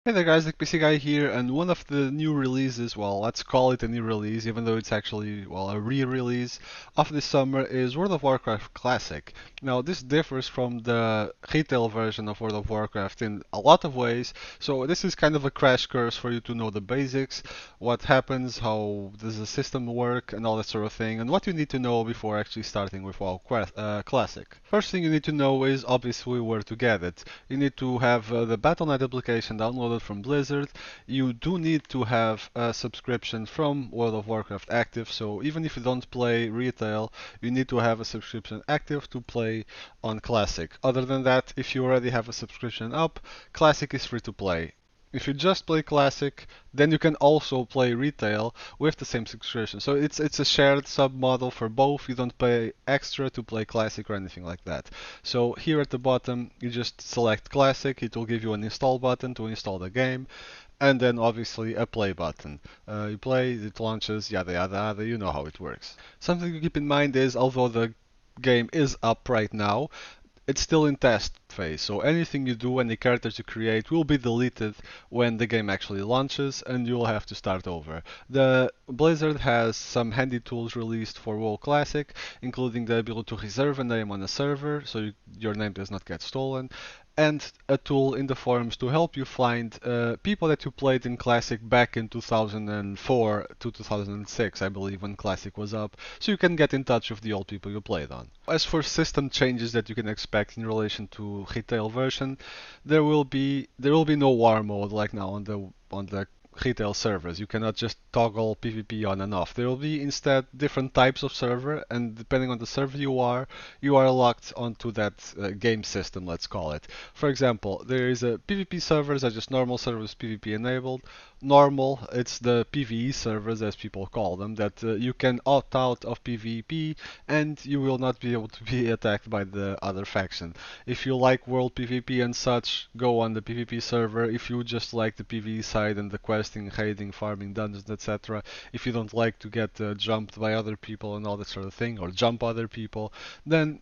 Hey there guys, the PC Guy here, and one of the new releases, well, let's call it a new release, even though it's actually, well, a re-release of this summer is World of Warcraft Classic. Now, this differs from the retail version of World of Warcraft in a lot of ways, so this is kind of a crash course for you to know the basics, what happens, how does the system work, and all that sort of thing, and what you need to know before actually starting with WoW Classic. First thing you need to know is obviously where to get it. You need to have the Battle.net application downloaded from Blizzard. You do need to have a subscription from World of Warcraft active, so even if you don't play retail, you need to have a subscription active to play on Classic. Other than that, if you already have a subscription up, Classic is free to play. If you just play Classic, then you can also play retail with the same subscription. So it's a shared sub model for both. You don't pay extra to play Classic or anything like that. So here at the bottom, you just select Classic. It will give you an install button to install the game, and then obviously a play button. You play, it launches, yada yada yada. You know how it works. Something to keep in mind is, although the game is up right now, it's still in test phase, so anything you do, any characters you create will be deleted when the game actually launches and you will have to start over. The Blizzard has some handy tools released for WoW Classic, including the ability to reserve a name on a server so your name does not get stolen, and a tool in the forums to help you find people that you played in Classic back in 2004 to 2006, I believe, when Classic was up, so you can get in touch with the old people you played on. As for system changes that you can expect in relation to retail version, there will be no war mode like now on the retail servers. You cannot just toggle PvP on and off. There will be instead different types of server, and depending on the server you are locked onto that game system, let's call it. For example, there is a PvP servers are just normal servers PvP enabled. Normal, it's the PvE servers as people call them, that you can opt out of PvP and you will not be able to be attacked by the other faction. If you like world PvP and such, go on the PvP server. If you just like the PvE side and the questing, raiding, farming, dungeons, etc., if you don't like to get jumped by other people and all that sort of thing, or jump other people, then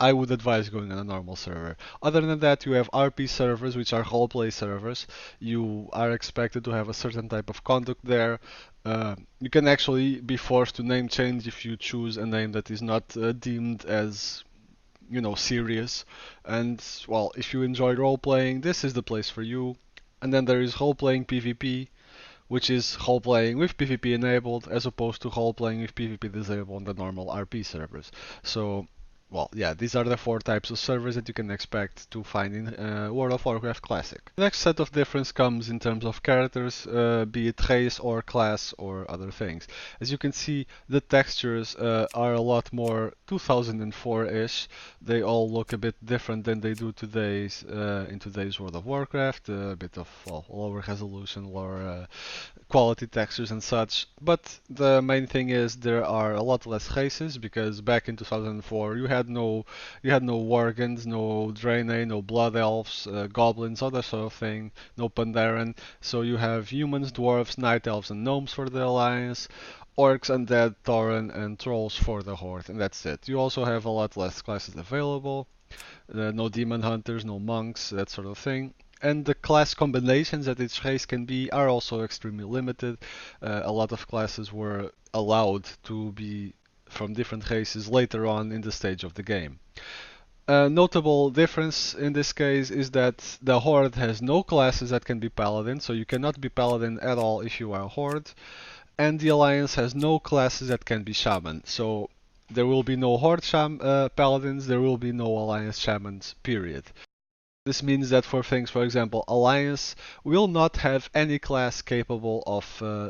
I would advise going on a normal server. Other than that, you have RP servers, which are roleplay servers. You are expected to have a certain type of conduct there. You can actually be forced to name change if you choose a name that is not deemed as, serious. And, well, if you enjoy role playing, this is the place for you. And then there is role playing PvP, which is role playing with PvP enabled, as opposed to role playing with PvP disabled on the normal RP servers. So, well, yeah, these are the four types of servers that you can expect to find in World of Warcraft Classic. The next set of difference comes in terms of characters, be it race or class or other things. As you can see, the textures are a lot more 2004-ish. They all look a bit different than they do in today's World of Warcraft. A bit of, well, lower resolution, lower quality textures and such. But the main thing is there are a lot less races, because back in 2004 you had no Worgens, no Draenei, no Blood Elves, Goblins, all that sort of thing, no Pandaren. So you have humans, dwarves, night elves, and gnomes for the Alliance, orcs, undead, tauren, and trolls for the Horde, and that's it. You also have a lot less classes available. No demon hunters, no monks, that sort of thing. And the class combinations that each race can be are also extremely limited. A lot of classes were allowed to be from different races later on in the stage of the game. A notable difference in this case is that the Horde has no classes that can be Paladin, so you cannot be Paladin at all if you are a Horde, and the Alliance has no classes that can be Shaman, so there will be no Horde Paladins, there will be no Alliance Shamans, period. This means that for things, for example, Alliance will not have any class capable of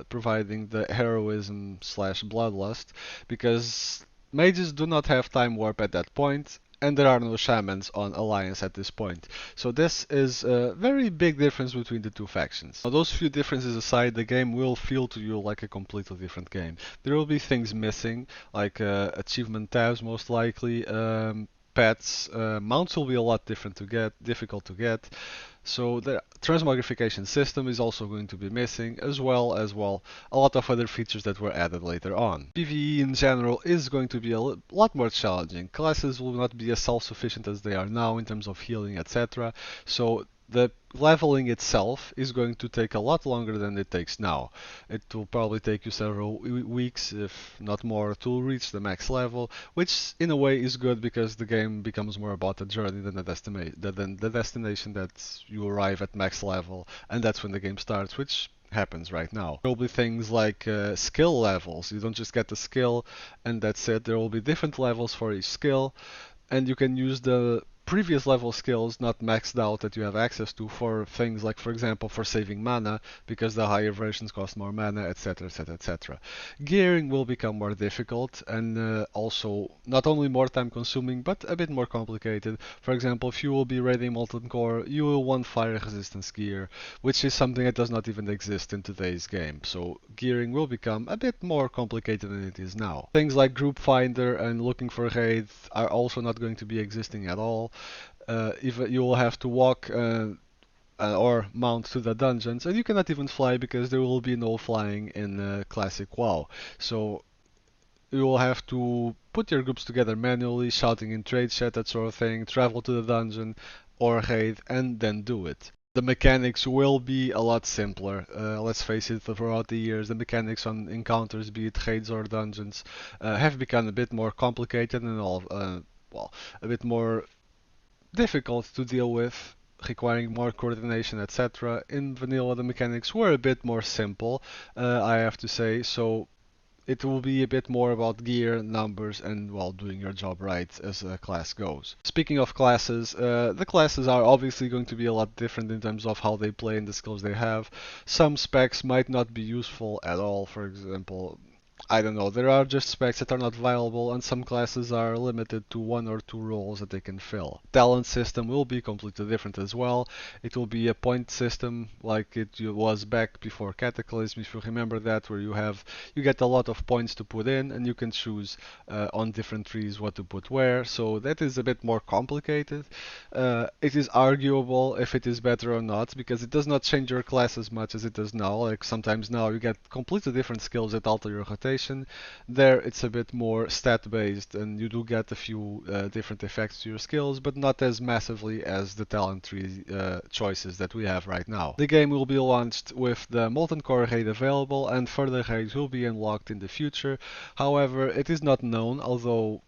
providing the heroism slash bloodlust, because mages do not have time warp at that point, and there are no shamans on Alliance at this point. So this is a very big difference between the two factions. Now, those few differences aside, the game will feel to you like a completely different game. There will be things missing, like achievement tabs most likely, pets, mounts will be a lot difficult to get. So the transmogrification system is also going to be missing, as well as, well, a lot of other features that were added later on. PvE in general is going to be a lot more challenging. Classes will not be as self-sufficient as they are now in terms of healing, etc. So the leveling itself is going to take a lot longer than it takes now. It will probably take you several weeks, if not more, to reach the max level, which in a way is good because the game becomes more about the journey than the destination that you arrive at max level, and that's when the game starts, which happens right now. There will be things like skill levels. You don't just get the skill and that's it. There will be different levels for each skill, and you can use the previous level skills not maxed out that you have access to for things like, for example, for saving mana, because the higher versions cost more mana, etc, etc, etc. Gearing will become more difficult and also not only more time consuming but a bit more complicated. For example, if you will be raiding Molten Core, you will want fire resistance gear, which is something that does not even exist in today's game. So gearing will become a bit more complicated than it is now. Things like group finder and looking for raids are also not going to be existing at all. If you will have to walk or mount to the dungeons, and you cannot even fly because there will be no flying in classic WoW. So you will have to put your groups together manually, shouting in trade chat, that sort of thing, travel to the dungeon or raid, and then do it. The mechanics will be a lot simpler. Let's face it, throughout the years, the mechanics on encounters, be it raids or dungeons, have become a bit more complicated and well, a bit more difficult to deal with, requiring more coordination, etc. In vanilla, the mechanics were a bit more simple, I have to say, so it will be a bit more about gear, numbers, and well, doing your job right as a class goes. Speaking of classes, the classes are obviously going to be a lot different in terms of how they play and the skills they have. Some specs might not be useful at all. For example, I don't know, there are just specs that are not viable, and some classes are limited to one or two roles that they can fill. Talent system will be completely different as well. It will be a point system like it was back before Cataclysm, if you remember that, where you get a lot of points to put in, and you can choose on different trees what to put where. So that is a bit more complicated. It is arguable if it is better or not, because it does not change your class as much as it does now. Like sometimes now you get completely different skills that alter your rotation. There it's a bit more stat based, and you do get a few different effects to your skills, but not as massively as the talent tree choices that we have right now. The game will be launched with the Molten Core raid available, and further raids will be unlocked in the future. However, it is not known, although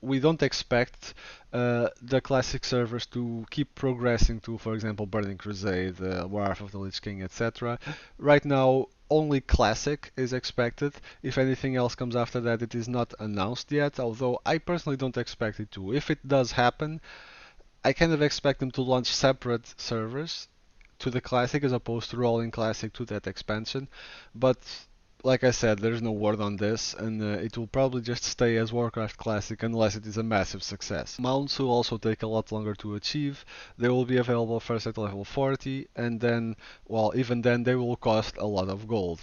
we don't expect the classic servers to keep progressing to, for example, Burning Crusade, Wrath of the Lich King, etc. Right now, only classic is expected. If anything else comes after that, it is not announced yet, although I personally don't expect it to. If it does happen, I kind of expect them to launch separate servers to the classic as opposed to rolling classic to that expansion. But like I said, there's no word on this, and it will probably just stay as Warcraft Classic unless it is a massive success. Mounts will also take a lot longer to achieve. They will be available first at level 40, and then, well, even then they will cost a lot of gold.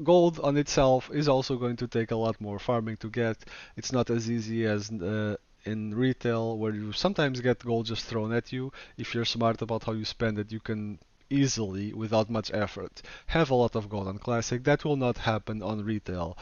Gold on itself is also going to take a lot more farming to get. It's not as easy as in retail, where you sometimes get gold just thrown at you. If you're smart about how you spend it, you can easily, without much effort, have a lot of gold on classic. That will not happen on retail.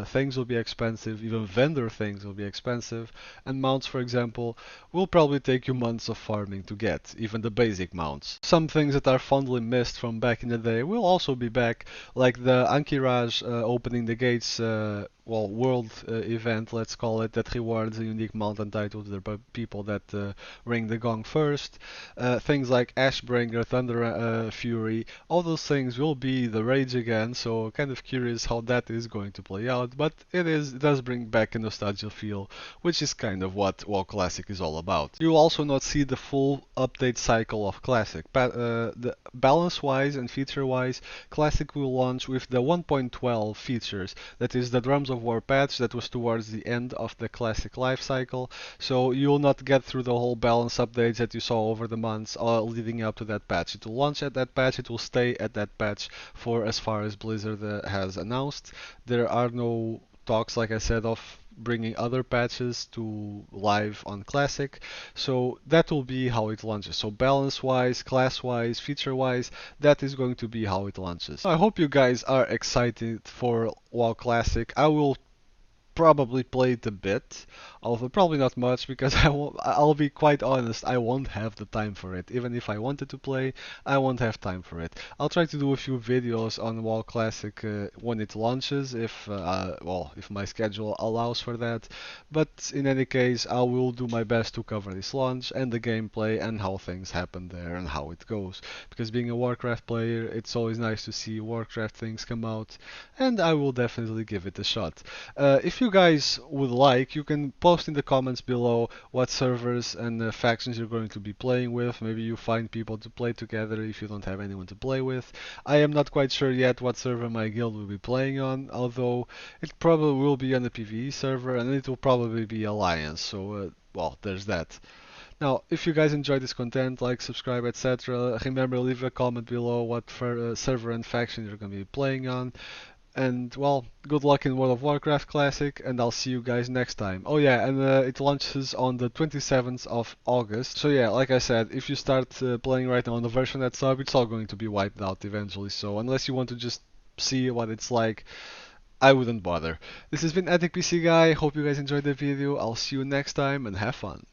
Things will be expensive, even vendor things will be expensive, and mounts, for example, will probably take you months of farming to get, even the basic mounts. Some things that are fondly missed from back in the day will also be back, like the Ankiraj opening the gates world event, let's call it, that rewards a unique mount entitled to the people that ring the gong first. Things like Ashbringer, Thunder Fury, all those things will be the rage again, so kind of curious how that is going to play out, but it does bring back a nostalgia feel, which is kind of what WoW Classic is all about. You'll also not see the full update cycle of Classic. The balance-wise and feature-wise, Classic will launch with the 1.12 features, that is the Drums of War patch that was towards the end of the Classic life cycle, so you'll not get through the whole balance updates that you saw over the months leading up to that patch. It will launch at that patch, it will stay at that patch for as far as Blizzard has announced. There are no talks, like I said, of bringing other patches to live on Classic, so that will be how it launches. So balance wise, class wise, feature wise, that is going to be how it launches. I hope you guys are excited for WoW Classic. I will probably played a bit, although probably not much because I'll be quite honest, I won't have the time for it. Even if I wanted to play, I won't have time for it. I'll try to do a few videos on WoW Classic when it launches, if my schedule allows for that. But in any case, I will do my best to cover this launch and the gameplay and how things happen there and how it goes. Because being a Warcraft player, it's always nice to see Warcraft things come out, and I will definitely give it a shot. If you guys would like, you can post in the comments below what servers and factions you're going to be playing with. Maybe you find people to play together if you don't have anyone to play with. I am not quite sure yet what server my guild will be playing on, although it probably will be on the PvE server and it will probably be Alliance. So, well, there's that. Now, if you guys enjoyed this content, like, subscribe, etc., remember leave a comment below what server and faction you're going to be playing on. And well, good luck in World of Warcraft Classic, and I'll see you guys next time. Oh yeah, and it launches on the 27th of August. So yeah, like I said, if you start playing right now on the version that's up, it's all going to be wiped out eventually. So unless you want to just see what it's like, I wouldn't bother. This has been Epic PC Guy. Hope you guys enjoyed the video. I'll see you next time and have fun.